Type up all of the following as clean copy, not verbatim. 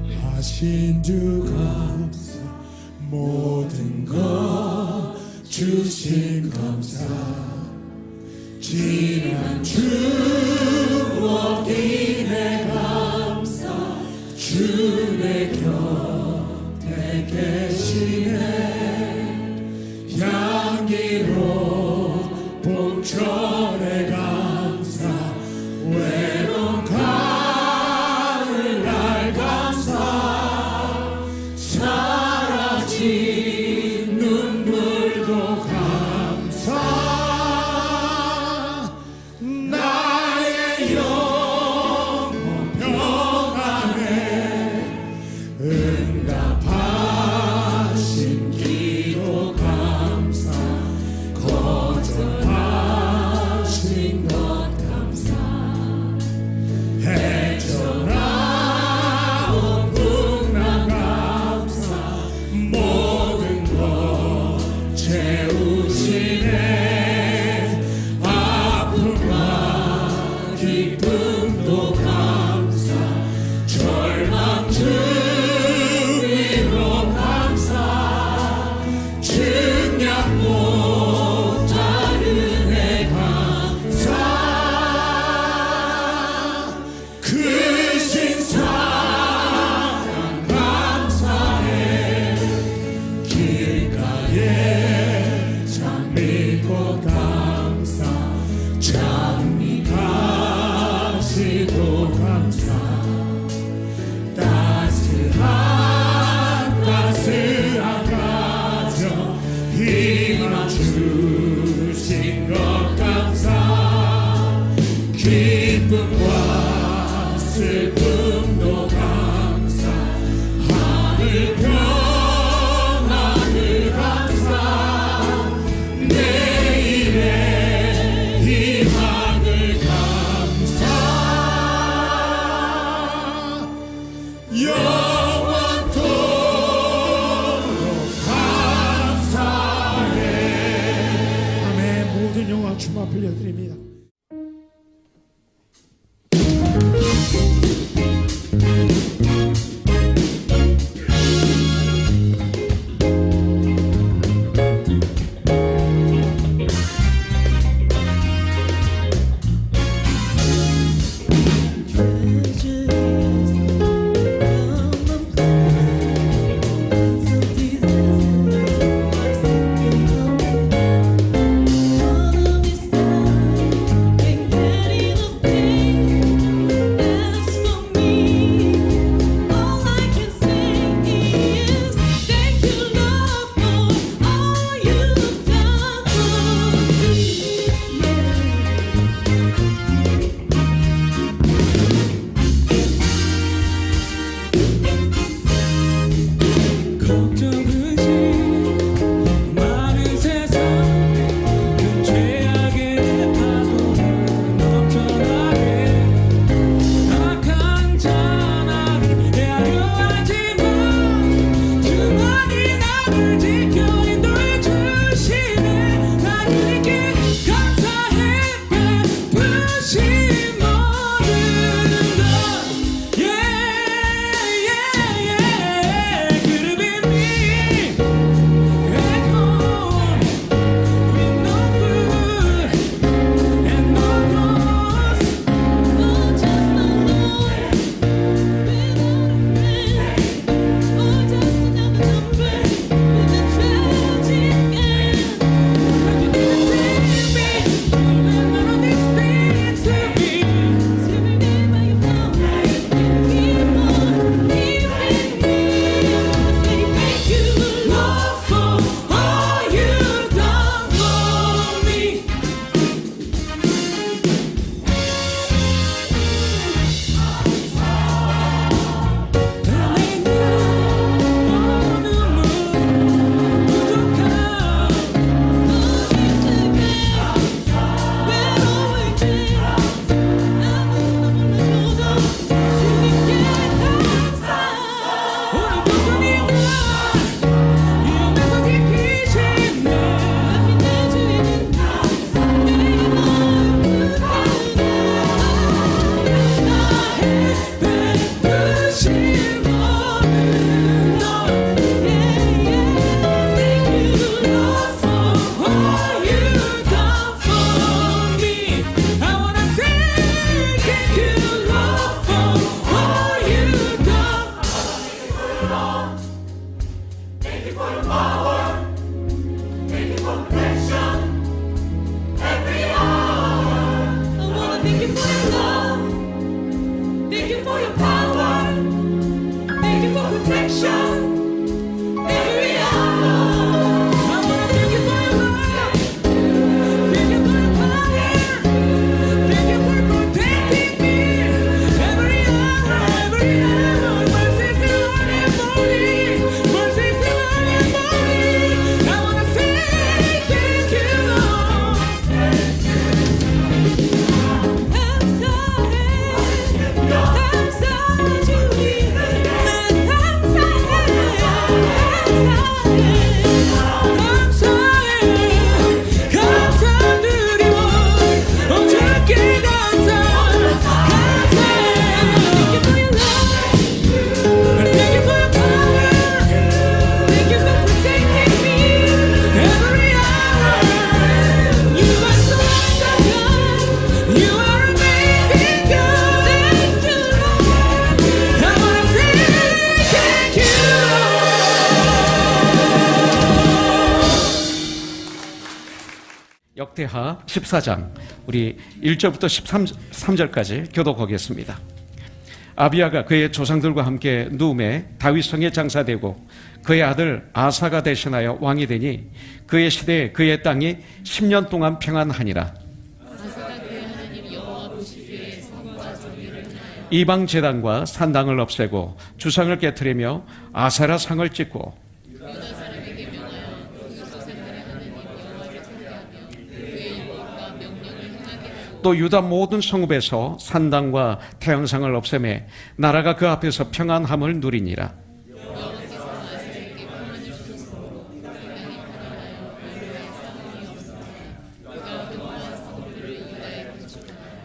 구원하신 주 감사, 모든 것 주신 감사, 지난 추억이네 감사, 주 내 곁에 계시네, 향기로운 봄철의 감사, 외로운 가을날 감사, 사라진 눈물도 감사, 나의 영혼 평안에 응답하신 기도 감사, 거절하신 것 감사, 헤쳐나온 풍랑 감사, 모든 것 채우시네, 아픔과 기쁨도 감사, 절망 주위로 감사, 증량 못하는 애 감사, 크신 사랑 감사해, 길가에 장미꽃 감사, 장미 가시도 감사, 따스한 가정 희망 주신 것 감사, 기쁨과 슬픔도 감사, 하늘 평안을 감사, 내일의 희망을 감사, 영원토록 감사해. 아멘. 모든 영광 주님 앞에 올려드립니다. 역대하 14장 우리 1절부터 13절까지 교독하겠습니다. 아비야가 그의 조상들과 함께 누움에 다윗성에 장사되고 그의 아들 아사가 대신하여 왕이 되니 그의 시대에 그의 땅이 10년 동안 평안하니라. 이방 제단과 산당을 없애고 주상을 깨뜨리며 아세라 상을 찍고 또 유다 모든 성읍에서 산당과 태양상을 없애매 나라가 그 앞에서 평안함을 누리니라.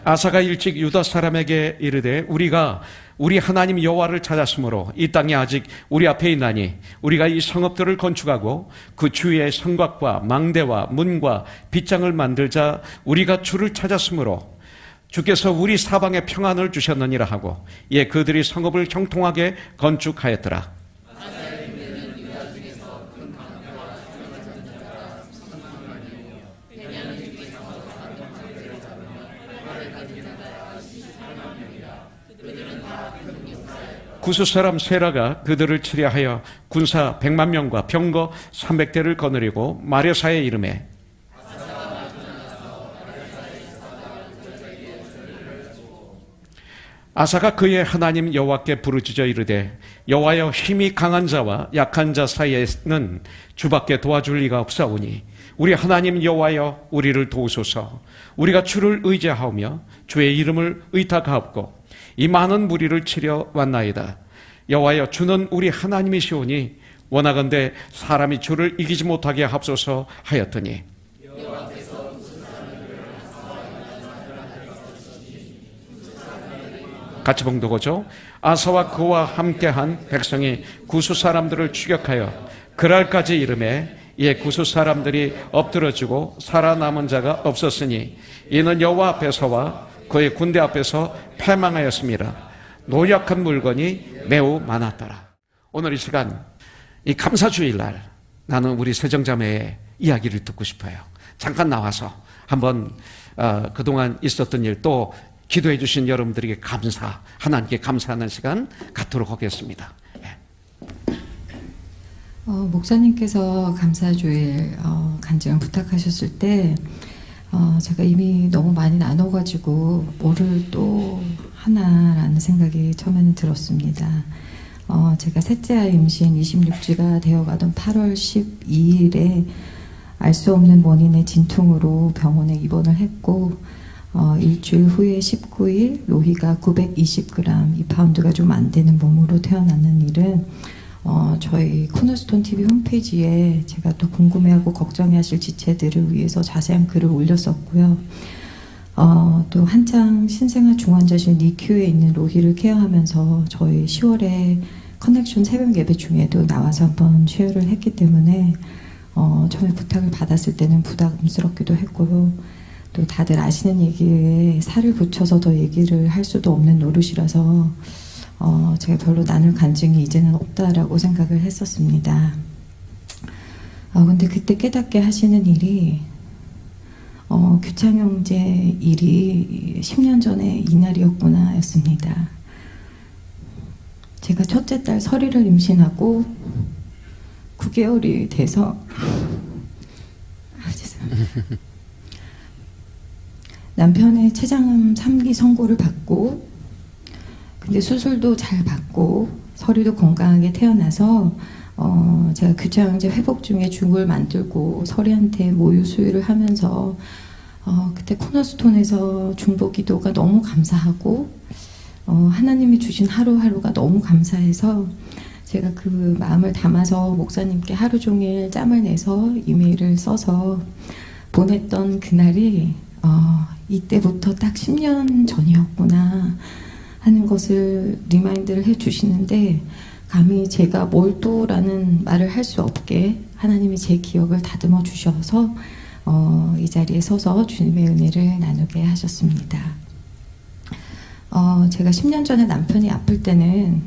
아사가 일찍 유다 사람에게 이르되 우리가 우리 하나님 여호와를 찾았으므로 이 땅이 아직 우리 앞에 있나니 우리가 이 성읍들을 건축하고 그 주위에 성곽과 망대와 문과 빗장을 만들자 우리가 주를 찾았으므로 주께서 우리 사방에 평안을 주셨느니라 하고 이에 그들이 성읍을 형통하게 건축하였더라. 구스 사람 세라가 그들을 치려하여 군사 100만 명과 병거 300대를 거느리고 마레사에 이르매 아사가 그의 하나님 여호와께 부르짖어 이르되 여호와여 힘이 강한 자와 약한 자 사이에는 주밖에 도와줄 리가 없사오니 우리 하나님 여호와여 우리를 도우소서. 우리가 주를 의지하오며 주의 이름을 의탁하옵고 이 많은 무리를 치려 왔나이다. 여호와여 주는 우리 하나님이시오니 원하건대 사람이 주를 이기지 못하게 합소서 하였더니 같이 봉독하죠. 아사와 그와 함께한 백성이 구스 사람들을 추격하여 그랄까지 이르매 이에 구스 사람들이 엎드러지고 살아남은 자가 없었으니 이는 여호와 앞에서와 그의 군대 앞에서 패망하였습니다. 노력한 물건이 매우 많았더라. 오늘 이 시간 이 감사주일날 나는 우리 세정자매의 이야기를 듣고 싶어요. 잠깐 나와서 한번 그동안 있었던 일 또 기도해 주신 여러분들에게 하나님께 감사하는 시간 갖도록 하겠습니다. 목사님께서 감사주일 간증을 부탁하셨을 때 제가 이미 너무 많이 나눠가지고 뭐를 또 하나라는 생각이 처음에는 들었습니다. 제가 셋째 아이 임신 26주가 되어가던 8월 12일에 알 수 없는 원인의 진통으로 병원에 입원을 했고 일주일 후에 19일 로희가 920g, 2파운드가 좀 안 되는 몸으로 태어나는 일은 저희 코너스톤 TV 홈페이지에 제가 또 궁금해하고 걱정해하실 지체들을 위해서 자세한 글을 올렸었고요. 또 한창 신생아 중환자실 니큐에 있는 로희를 케어하면서 저희 10월에 커넥션 새벽 예배 중에도 나와서 한번 쉐어를 했기 때문에 처음에 부탁을 받았을 때는 부담스럽기도 했고요. 또 다들 아시는 얘기에 살을 붙여서 더 얘기를 할 수도 없는 노릇이라서 제가 별로 나눌 간증이 이제는 없다라고 생각을 했었습니다. 근데 그때 깨닫게 하시는 일이 규창 형제 일이 10년 전에 이날이었구나 였습니다. 제가 첫째 딸 설이를 임신하고 9개월이 돼서 죄송합니다. 남편의 췌장암 3기 선고를 받고 근데 수술도 잘 받고 설이도 건강하게 태어나서 제가 규창형제 회복 중에 죽을 만들고 설이한테 모유 수유를 하면서 그때 코너스톤에서 중보 기도가 너무 감사하고 하나님이 주신 하루하루가 너무 감사해서 제가 그 마음을 담아서 목사님께 하루 종일 짬을 내서 이메일을 써서 보냈던 그날이 이때부터 딱 10년 전이었구나 하는 것을 리마인드를 해주시는데 감히 제가 뭘 또라는 말을 할 수 없게 하나님이 제 기억을 다듬어 주셔서 이 자리에 서서 주님의 은혜를 나누게 하셨습니다. 제가 10년 전에 남편이 아플 때는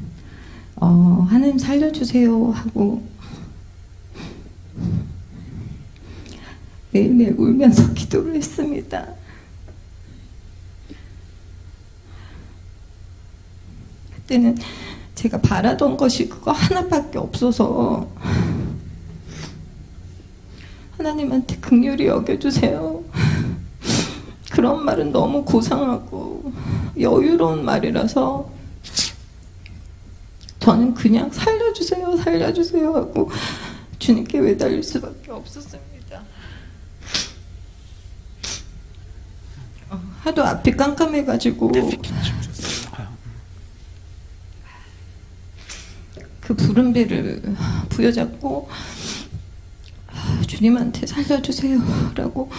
하나님 살려주세요 하고 매일매일 울면서 기도를 했습니다. 그때는 제가 바라던 것이 그거 하나밖에 없어서 하나님한테 긍휼히 여겨주세요. 그런 말은 너무 고상하고 여유로운 말이라서 저는 그냥 살려주세요, 살려주세요 하고 주님께 매달릴 수밖에 없었습니다. 하도 앞이 깜깜해가지고 그 부른 배를 부여잡고 주님한테 살려주세요 라고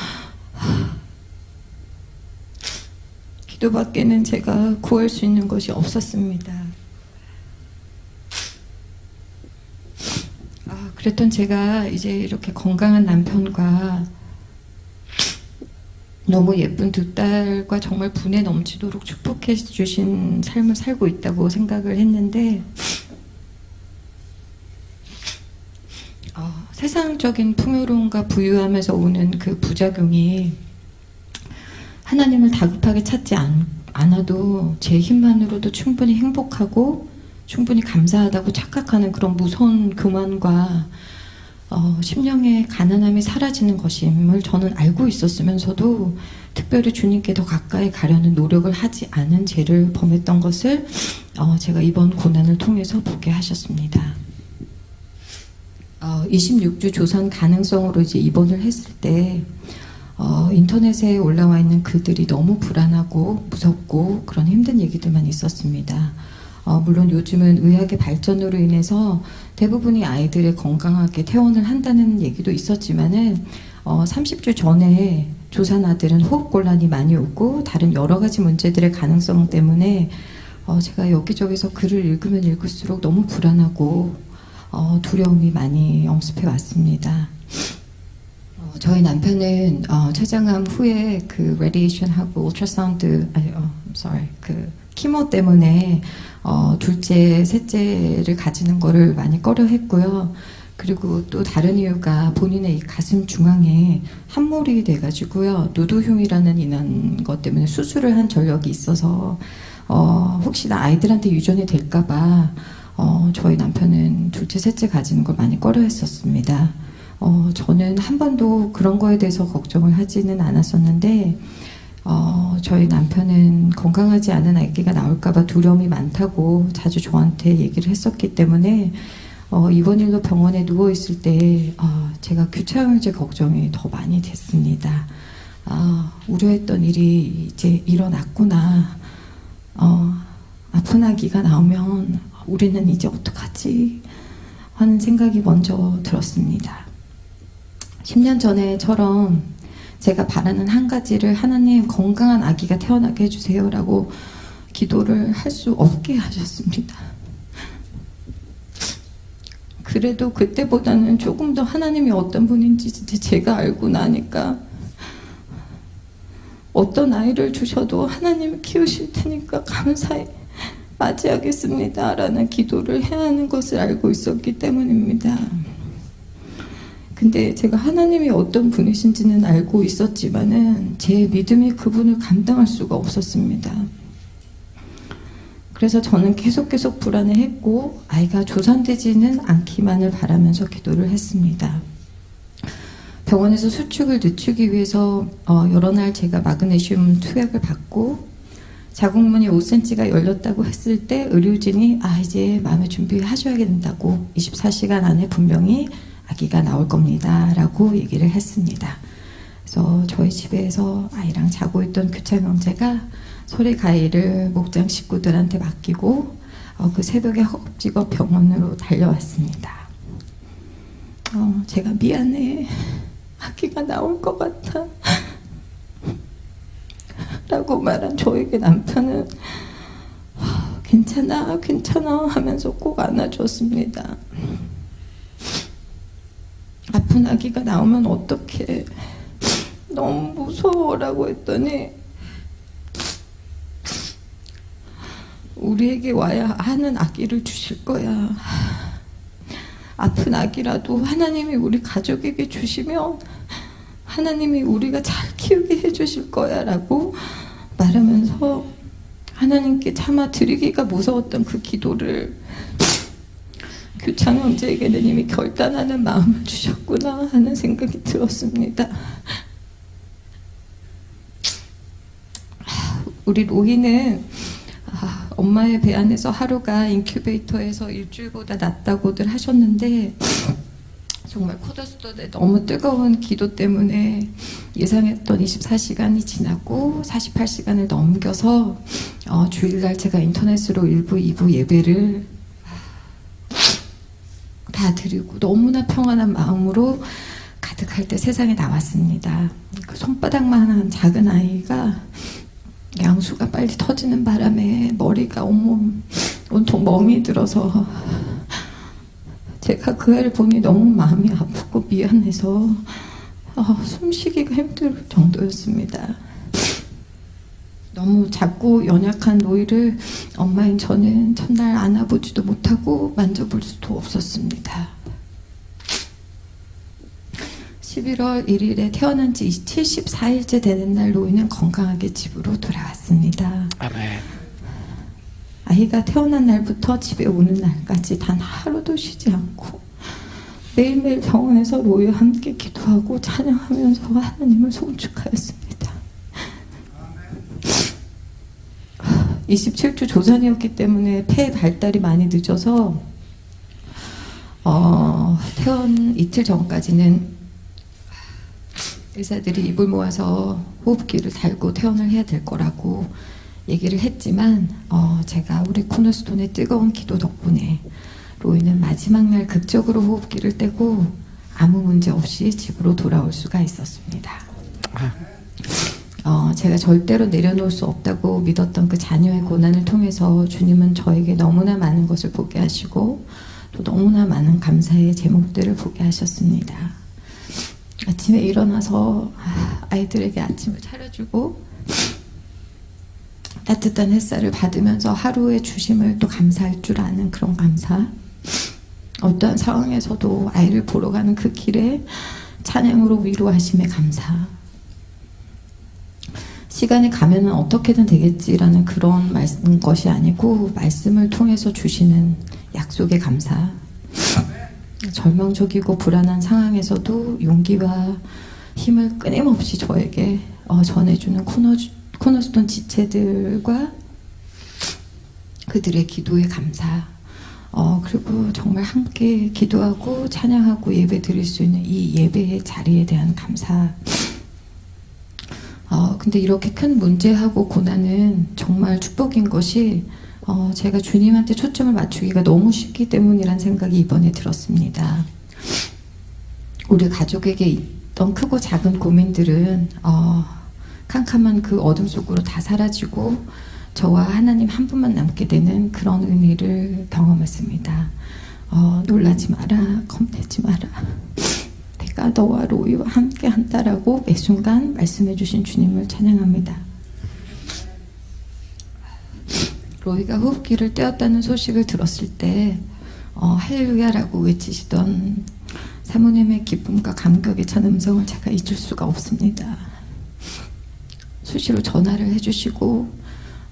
기도밖에는 제가 구할 수 있는 것이 없었습니다. 그랬던 제가 이제 이렇게 건강한 남편과 너무 예쁜 두 딸과 정말 분에 넘치도록 축복해 주신 삶을 살고 있다고 생각을 했는데 세상적인 풍요로움과 부유함에서 오는 그 부작용이 하나님을 다급하게 찾지 않아도 제 힘만으로도 충분히 행복하고 충분히 감사하다고 착각하는 그런 무서운 교만과 심령의 가난함이 사라지는 것임을 저는 알고 있었으면서도 특별히 주님께 더 가까이 가려는 노력을 하지 않은 죄를 범했던 것을 제가 이번 고난을 통해서 보게 하셨습니다. 26주 조선 가능성으로 이제 입원을 했을 때 인터넷에 올라와 있는 글들이 너무 불안하고 무섭고 그런 힘든 얘기들만 있었습니다. 물론 요즘은 의학의 발전으로 인해서 대부분이 아이들의 건강하게 퇴원을 한다는 얘기도 있었지만은 30주 전에 조산 아들은 호흡곤란이 많이 오고 다른 여러 가지 문제들의 가능성 때문에 제가 여기저기서 글을 읽으면 읽을수록 너무 불안하고 두려움이 많이 엄습해 왔습니다. 저희 남편은 췌장암 후에 그 레디에이션하고 울트라사운드 그 키모 때문에 둘째, 셋째를 가지는 거를 많이 꺼려했고요. 그리고 또 다른 이유가 본인의 이 가슴 중앙에 함몰이 돼가지고요. 누두흉이라는 이런 것 때문에 수술을 한 전력이 있어서 혹시나 아이들한테 유전이 될까봐 저희 남편은 둘째, 셋째 가지는 걸 많이 꺼려했었습니다. 저는 한 번도 그런 거에 대해서 걱정을 하지는 않았었는데 저희 남편은 건강하지 않은 아기가 나올까봐 두려움이 많다고 자주 저한테 얘기를 했었기 때문에 입원일로 병원에 누워있을 때 제가 교차형제 걱정이 더 많이 됐습니다. 우려했던 일이 이제 일어났구나. 아픈 아기가 나오면 우리는 이제 어떡하지 하는 생각이 먼저 들었습니다. 10년 전에처럼 제가 바라는 한 가지를 하나님 건강한 아기가 태어나게 해주세요 라고 기도를 할 수 없게 하셨습니다. 그래도 그때보다는 조금 더 하나님이 어떤 분인지 제가 알고 나니까 어떤 아이를 주셔도 하나님이 키우실 테니까 감사히 맞이하겠습니다 라는 기도를 해야 하는 것을 알고 있었기 때문입니다. 근데 제가 하나님이 어떤 분이신지는 알고 있었지만은 제 믿음이 그분을 감당할 수가 없었습니다. 그래서 저는 계속 불안해했고 아이가 조산되지는 않기만을 바라면서 기도를 했습니다. 병원에서 수축을 늦추기 위해서 여러 날 제가 마그네슘 투약을 받고 자궁문이 5cm가 열렸다고 했을 때 의료진이 이제 마음의 준비를 하셔야 된다고 24시간 안에 분명히 아기가 나올 겁니다 라고 얘기를 했습니다. 그래서 저희 집에서 아이랑 자고 있던 교창 형제가 소리 가위를 목장 식구들한테 맡기고 그 새벽에 허겁지겁 병원으로 달려왔습니다. 제가 미안해, 아기가 나올 것 같아 라고 말한 저에게 남편은 괜찮아 하면서 꼭 안아줬습니다. 아픈 아기가 나오면 어떡해, 너무 무서워라고 했더니 우리에게 와야 하는 아기를 주실 거야. 아픈 아기라도 하나님이 우리 가족에게 주시면 하나님이 우리가 잘 키우게 해주실 거야 라고 말하면서 하나님께 차마 드리기가 무서웠던 그 기도를 규찬 형제에게는 이미 결단하는 마음을 주셨구나 하는 생각이 들었습니다. 우리 로이는 엄마의 배 안에서 하루가 인큐베이터에서 일주일보다 낫다고들 하셨는데 정말 코더스턴의 너무 뜨거운 기도 때문에 예상했던 24시간이 지나고 48시간을 넘겨서 주일날 제가 인터넷으로 1부, 2부 예배를 다 드리고 너무나 평안한 마음으로 가득할 때 세상에 나왔습니다. 그 손바닥만한 작은 아이가 양수가 빨리 터지는 바람에 머리가 온통 멍이 들어서 제가 그 애를 보니 너무 마음이 아프고 미안해서 숨쉬기가 힘들 정도였습니다. 너무 작고 연약한 로이를 엄마인 저는 첫날 안아보지도 못하고 만져볼 수도 없었습니다. 11월 1일에 태어난 지 74일째 되는 날 로이는 건강하게 집으로 돌아왔습니다. 아멘. 아이가 태어난 날부터 집에 오는 날까지 단 하루도 쉬지 않고 매일매일 병원에서 로이와 함께 기도하고 찬양하면서 하나님을 송축하였습니다. 27주 조산이었기 때문에 폐 발달이 많이 늦어서 태어난 이틀 전까지는 의사들이 입을 모아서 호흡기를 달고 퇴원을 해야 될 거라고 얘기를 했지만 제가 우리 코너스톤의 뜨거운 기도 덕분에 로이는 마지막 날 극적으로 호흡기를 떼고 아무 문제 없이 집으로 돌아올 수가 있었습니다. 제가 절대로 내려놓을 수 없다고 믿었던 그 자녀의 고난을 통해서 주님은 저에게 너무나 많은 것을 보게 하시고 또 너무나 많은 감사의 제목들을 보게 하셨습니다. 아침에 일어나서 아이들에게 아침을 차려주고 따뜻한 햇살을 받으면서 하루의 주심을 또 감사할 줄 아는 그런 감사, 어떠한 상황에서도 아이를 보러 가는 그 길에 찬양으로 위로하심의 감사, 시간이 가면은 어떻게든 되겠지라는 그런 것이 아니고 말씀을 통해서 주시는 약속의 감사, 절망적이고 불안한 상황에서도 용기와 힘을 끊임없이 저에게 전해주는 코너스톤 지체들과 그들의 기도의 감사, 그리고 정말 함께 기도하고 찬양하고 예배 드릴 수 있는 이 예배의 자리에 대한 감사. 근데 이렇게 큰 문제하고 고난은 정말 축복인 것이 제가 주님한테 초점을 맞추기가 너무 쉽기 때문이란 생각이 이번에 들었습니다. 우리 가족에게 있던 크고 작은 고민들은 캄캄한 그 어둠 속으로 다 사라지고 저와 하나님 한 분만 남게 되는 그런 은혜를 경험했습니다. 놀라지 마라, 겁내지 마라. 내가 너와 로이와 함께 한다라고 매 순간 말씀해 주신 주님을 찬양합니다. 로이가 호흡기를 떼었다는 소식을 들었을 때 할렐루야라고 외치시던 사모님의 기쁨과 감격에 찬 음성을 제가 잊을 수가 없습니다. 수시로 전화를 해주시고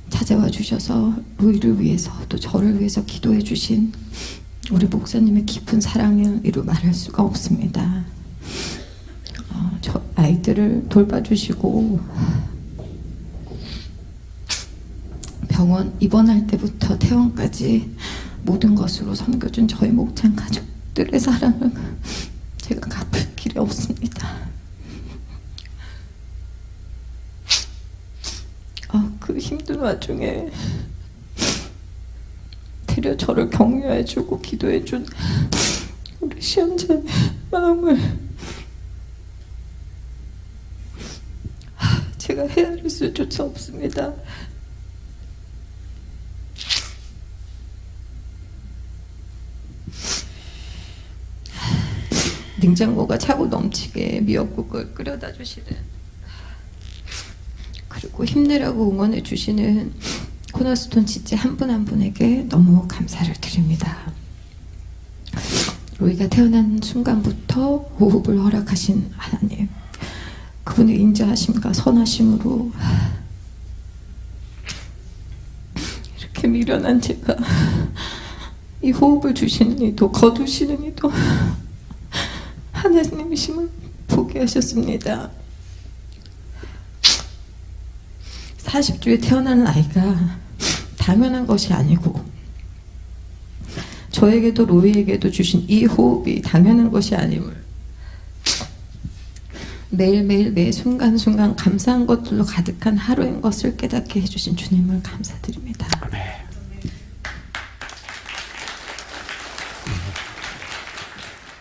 찾아와 주셔서 로이를 위해서 또 저를 위해서 기도해 주신 우리 목사님의 깊은 사랑을 이루 말할 수가 없습니다. 저 아이들을 돌봐주시고 병원 입원할 때부터 퇴원까지 모든 것으로 섬겨준 저희 목장 가족들의 사랑을 제가 갚을 길이 없습니다. 그 힘든 와중에 되려 저를 격려해주고 기도해준 우리 시험자의 마음을 제가 헤아릴 수조차 없습니다. 냉장고가 차고 넘치게 미역국을 끓여다 주시는, 그리고 힘내라고 응원해 주시는 코너스톤 지체 한 분 한 분에게 너무 감사를 드립니다. 로이가 태어난 순간부터 호흡을 허락하신 하나님, 그분의 인자하심과 선하심으로 이렇게 미련한 제가 이 호흡을 주시는 이도 거두시는 이도 하나님이심을 보게 하셨습니다. 40주에 태어나는 아이가 당연한 것이 아니고 저에게도 로이에게도 주신 이 호흡이 당연한 것이 아님을 매일매일 매 순간순간 감사한 것들로 가득한 하루인 것을 깨닫게 해주신 주님을 감사드립니다. 아멘.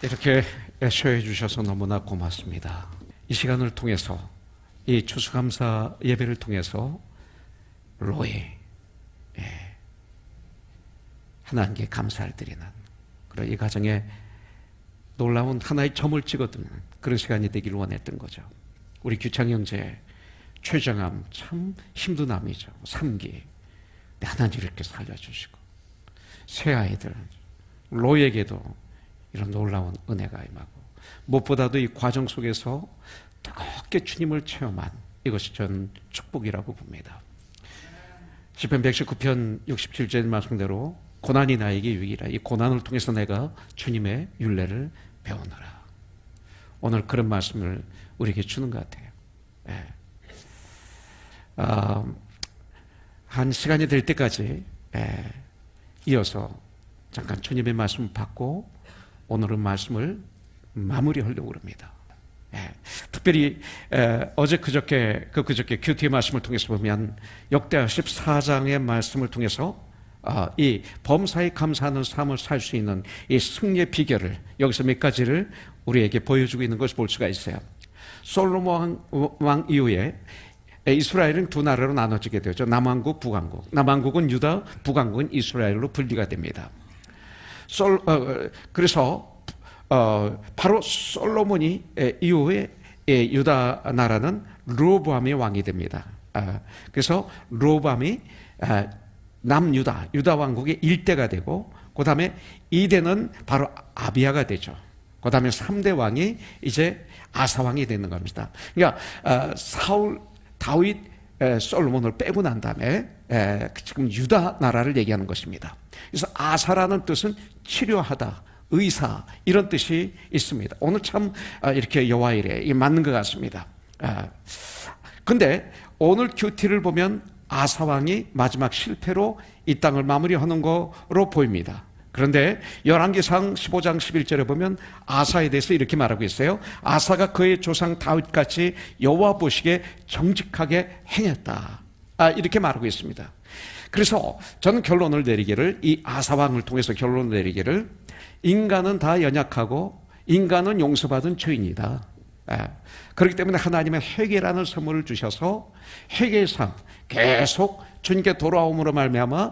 이렇게 애쇼해 주셔서 너무나 고맙습니다. 이 시간을 통해서, 이 추수감사 예배를 통해서 로이, 하나님께 감사를 드리는 그런 이 가정에 놀라운 하나의 점을 찍어두는 그런 시간이 되길 원했던 거죠. 우리 규창 형제, 최정함 참 힘든 남이죠. 3기. 하나님 이렇게 살려주시고, 새 아이들 로이에게도 이런 놀라운 은혜가 임하고, 무엇보다도 이 과정 속에서 뜨겁게 주님을 체험한 이것이 전 축복이라고 봅니다. 시편 119편 67절 말씀대로 고난이 나에게 유익이라. 이 고난을 통해서 내가 주님의 율례를 배우노라. 오늘 그런 말씀을 우리에게 주는 것 같아요. 한 시간이 될 때까지 이어서 잠깐 주님의 말씀을 받고 오늘은 말씀을 마무리하려고 합니다. 특별히 어제 그저께 큐티의 말씀을 통해서 보면 역대하 14장의 말씀을 통해서 이 범사에 감사하는 삶을 살 수 있는 이 승리의 비결을 여기서 몇 가지를 우리에게 보여주고 있는 것을 볼 수가 있어요. 솔로몬 왕 이후에 이스라엘은 두 나라로 나눠지게 되죠. 남왕국, 북왕국. 남왕국은 유다, 북왕국은 이스라엘로 분리가 됩니다. 그래서 바로 솔로몬이 이후에 유다 나라는 르호보암의 왕이 됩니다. 그래서 르호보암이 남유다, 유다 왕국의 1대가 되고, 그 다음에 2대는 바로 아비야가 되죠. 그 다음에 3대 왕이 이제 아사 왕이 되는 겁니다. 그러니까 사울, 다윗, 솔로몬을 빼고 난 다음에 지금 유다 나라를 얘기하는 것입니다. 그래서 아사라는 뜻은 치료하다, 의사, 이런 뜻이 있습니다. 오늘 참 이렇게 여호와일에 맞는 것 같습니다. 근데 오늘 큐티를 보면 아사 왕이 마지막 실패로 이 땅을 마무리하는 거로 보입니다. 그런데 열왕기상 15장 11절에 보면 아사에 대해서 이렇게 말하고 있어요. 아사가 그의 조상 다윗같이 여호와 보시기에 정직하게 행했다, 이렇게 말하고 있습니다. 그래서 저는 결론을 내리기를, 이 아사 왕을 통해서 결론을 내리기를, 인간은 다 연약하고 인간은 용서받은 죄인이다. 그렇기 때문에 하나님의 회개라는 선물을 주셔서 회개의 삶, 계속 주님께 돌아옴으로 말미암아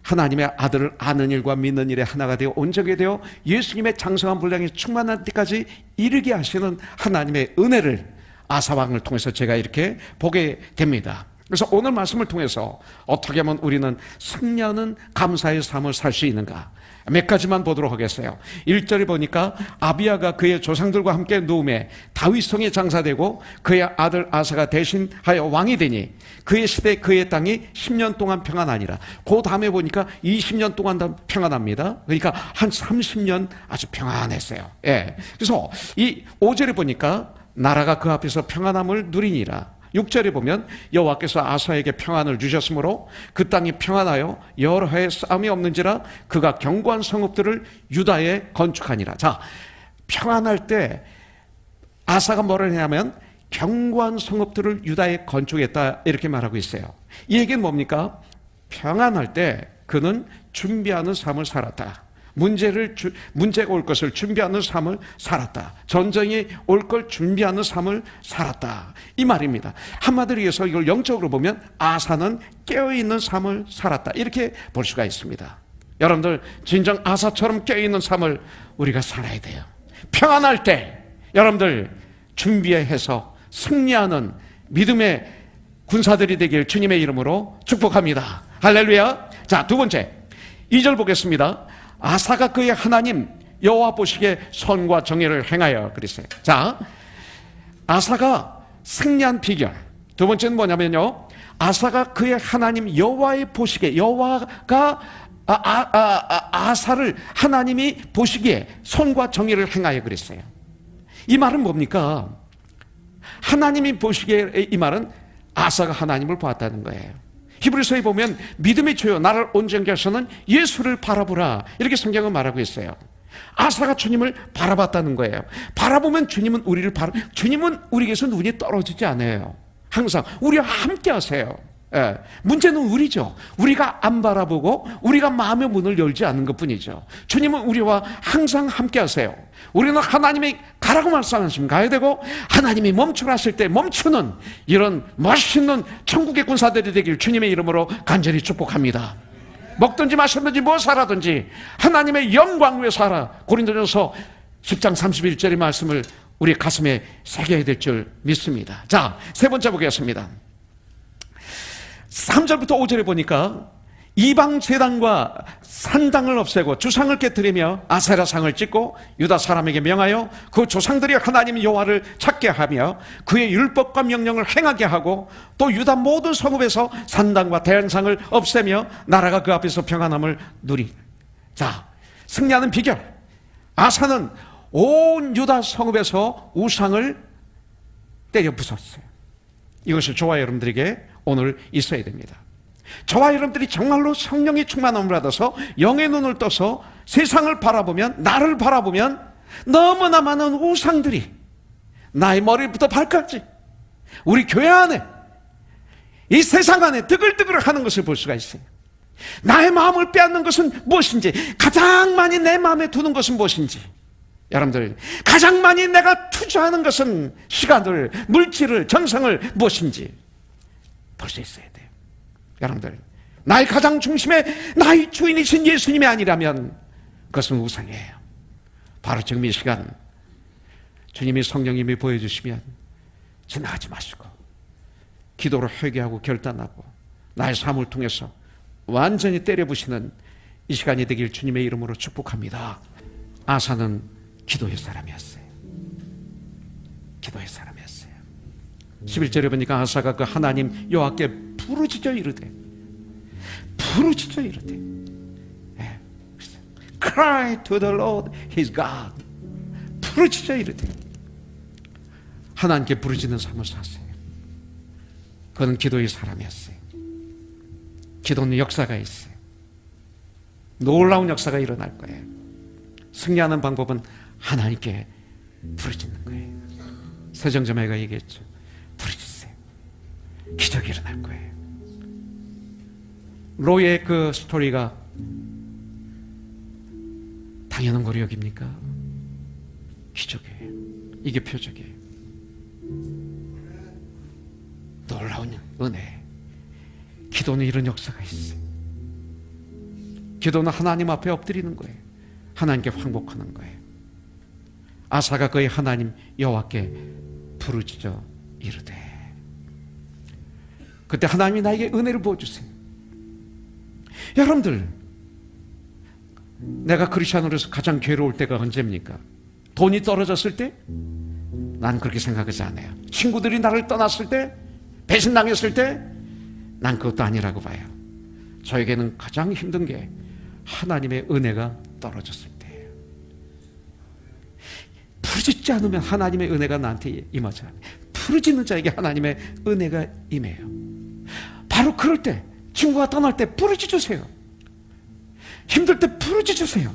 하나님의 아들을 아는 일과 믿는 일에 하나가 되어 온전하게 되어 예수님의 장성한 분량이 충만할 때까지 이르게 하시는 하나님의 은혜를 아사왕을 통해서 제가 이렇게 보게 됩니다. 그래서 오늘 말씀을 통해서 어떻게 하면 우리는 승리하는 감사의 삶을 살 수 있는가, 몇 가지만 보도록 하겠어요. 1절에 보니까 아비야가 그의 조상들과 함께 누움에 다윗성에 장사되고 그의 아들 아사가 대신하여 왕이 되니 그의 시대 그의 땅이 10년 동안 평안하니라. 그 다음에 보니까 20년 동안 평안합니다. 그러니까 한 30년 아주 평안했어요. 그래서 이 5절에 보니까 나라가 그 앞에서 평안함을 누리니라. 6절에 보면 여호와께서 아사에게 평안을 주셨으므로 그 땅이 평안하여 여러 해의 싸움이 없는지라 그가 견고한 성읍들을 유다에 건축하니라. 자, 평안할 때 아사가 뭐를 했냐면 견고한 성읍들을 유다에 건축했다, 이렇게 말하고 있어요. 이 얘기는 뭡니까? 평안할 때 그는 준비하는 삶을 살았다. 문제가 올 것을 준비하는 삶을 살았다. 전쟁이 올 걸 준비하는 삶을 살았다, 이 말입니다. 한마디로 해서 이걸 영적으로 보면 아사는 깨어있는 삶을 살았다, 이렇게 볼 수가 있습니다. 여러분들 진정 아사처럼 깨어있는 삶을 우리가 살아야 돼요. 평안할 때 여러분들 준비해서 승리하는 믿음의 군사들이 되길 주님의 이름으로 축복합니다. 할렐루야. 자, 두 번째 2절 보겠습니다. 아사가 그의 하나님 여호와 보시기에 선과 정의를 행하여 그랬어요. 자, 아사가 승리한 비결. 두 번째는 뭐냐면요, 아사가 그의 하나님 여호와의 보시기에, 여호와가 아사를 하나님이 보시기에 선과 정의를 행하여 그랬어요. 이 말은 뭡니까? 하나님이 보시기에, 이 말은 아사가 하나님을 보았다는 거예요. 히브리서에 보면 믿음의 주요 나를 온전케 하시는 예수를 바라보라, 이렇게 성경은 말하고 있어요. 아사가 주님을 바라봤다는 거예요. 바라보면 주님은 주님은 우리에게서 눈이 떨어지지 않아요. 항상 우리와 함께 하세요. 예. 문제는 우리죠. 우리가 안 바라보고 우리가 마음의 문을 열지 않는 것뿐이죠. 주님은 우리와 항상 함께 하세요. 우리는 하나님이 가라고 말씀하시면 가야 되고, 하나님이 멈추라 하실 때 멈추는 이런 멋있는 천국의 군사들이 되길 주님의 이름으로 간절히 축복합니다. 먹든지 마시든지 뭐 살아든지 하나님의 영광 위에 살아. 고린도전서 10장 31절의 말씀을 우리 가슴에 새겨야 될 줄 믿습니다. 자, 세 번째 보겠습니다. 3절부터 5절에 보니까 이방 제단과 산당을 없애고 주상을 깨뜨리며 아세라상을 찍고 유다 사람에게 명하여 그 조상들이 하나님 여호와를 찾게 하며 그의 율법과 명령을 행하게 하고, 또 유다 모든 성읍에서 산당과 대안상을 없애며 나라가 그 앞에서 평안함을 누리. 자, 승리하는 비결. 아사는 온 유다 성읍에서 우상을 때려 부쉈어요. 이것이 저와 여러분들에게 오늘 있어야 됩니다. 저와 여러분들이 정말로 성령의 충만함을 받아서 영의 눈을 떠서 세상을 바라보면, 나를 바라보면 너무나 많은 우상들이 나의 머리부터 발까지 우리 교회 안에, 이 세상 안에 뜨글뜨글 하는 것을 볼 수가 있어요. 나의 마음을 빼앗는 것은 무엇인지, 가장 많이 내 마음에 두는 것은 무엇인지, 여러분들 가장 많이 내가 투자하는 것은 시간을, 물질을, 정성을 무엇인지 볼 수 있어야 돼요. 여러분들, 나의 가장 중심에 나의 주인이신 예수님이 아니라면 그것은 우상이에요. 바로 지금 이 시간 주님이 성령님이 보여주시면 지나가지 마시고 기도로 회개하고 결단하고 나의 삶을 통해서 완전히 때려부시는 이 시간이 되길 주님의 이름으로 축복합니다. 아사는 기도의 사람이었어요. 기도의 사람이었어요. 11절에 보니까 아사가 그 하나님 여호와께 부르짖어 이르되, 부르짖어 이르되, cry to the Lord his God. 부르짖어 이르되, 하나님께 부르짖는 삶을 사세요. 그는 기도의 사람이었어요. 기도는 역사가 있어요. 놀라운 역사가 일어날 거예요. 승리하는 방법은 하나님께 부르짖는 거예요. 세정점애가 얘기했죠. 부르짖으세요. 기적이 일어날 거예요. 로의 그 스토리가 당연한 거로 여깁니까? 기적이에요. 이게 표적이에요. 놀라운 은혜. 기도는 이런 역사가 있어요. 기도는 하나님 앞에 엎드리는 거예요. 하나님께 항복하는 거예요. 아사가 그의 하나님 여호와께 부르짖어 이르되, 그때 하나님이 나에게 은혜를 부어주세요. 여러분들, 내가 크리스찬으로서 가장 괴로울 때가 언제입니까? 돈이 떨어졌을 때? 난 그렇게 생각하지 않아요. 친구들이 나를 떠났을 때? 배신당했을 때? 난 그것도 아니라고 봐요. 저에게는 가장 힘든 게 하나님의 은혜가 떨어졌을 때예요. 부르짖지 않으면 하나님의 은혜가 나한테 임하지 않아요. 부르짖는 자에게 하나님의 은혜가 임해요. 바로 그럴 때, 친구가 떠날 때 부르짖으세요. 힘들 때 부르짖으세요.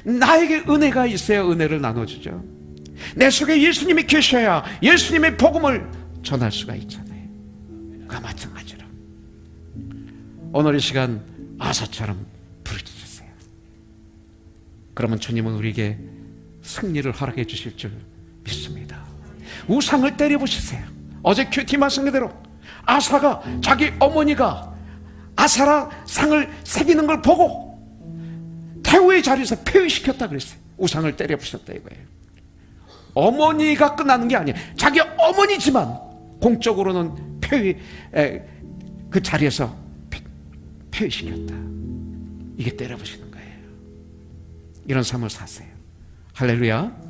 나에게 은혜가 있어야 은혜를 나눠주죠. 내 속에 예수님이 계셔야 예수님의 복음을 전할 수가 있잖아요. 그와 마찬가지로 오늘 이 시간 아사처럼 부르짖으세요. 그러면 주님은 우리에게 승리를 허락해 주실 줄 믿습니다. 우상을 때려보시세요. 어제 큐티 말씀 그대로 아사가 자기 어머니가 아사라 상을 새기는 걸 보고 태우의 자리에서 폐위시켰다 그랬어요. 우상을 때려부셨다 이거예요. 어머니가 끝나는 게 아니에요. 자기 어머니지만 공적으로는 그 자리에서 폐위시켰다. 이게 때려부시는 거예요. 이런 삶을 사세요. 할렐루야.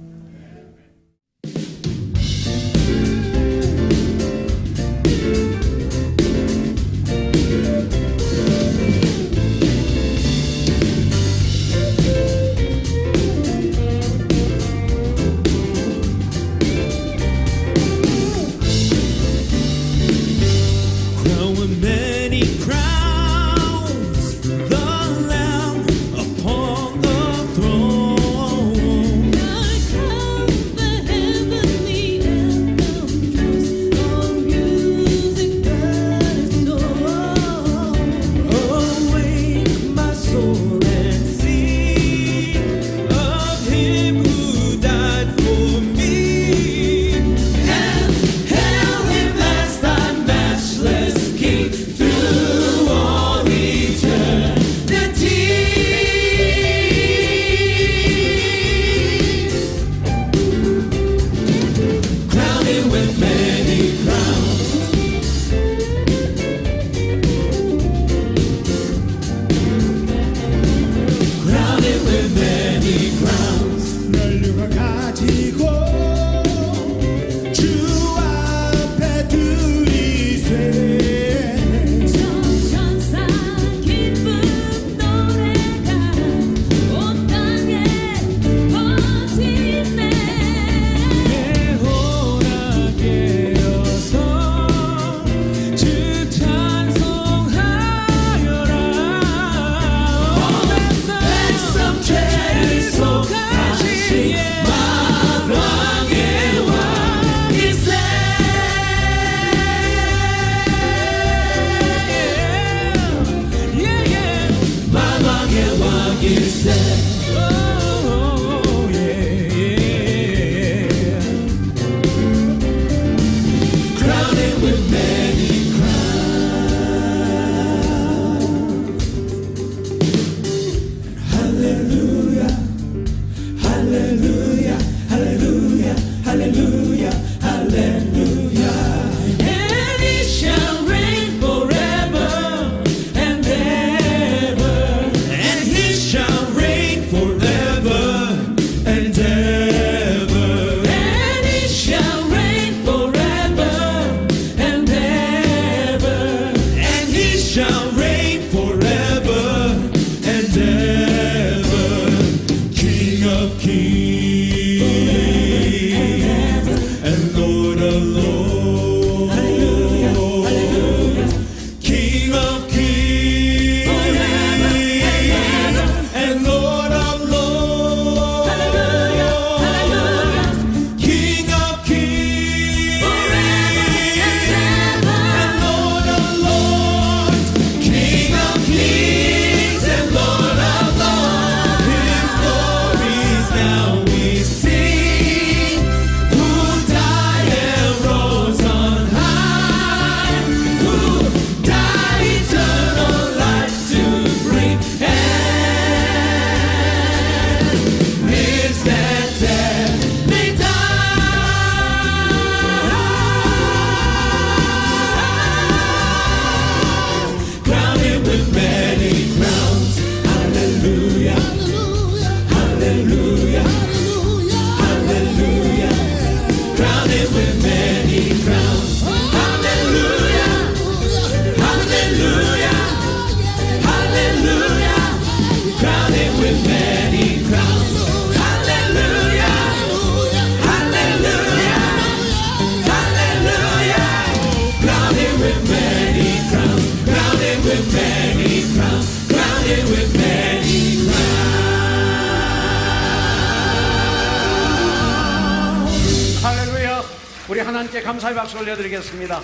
하나님께 감사의 박수 올려드리겠습니다.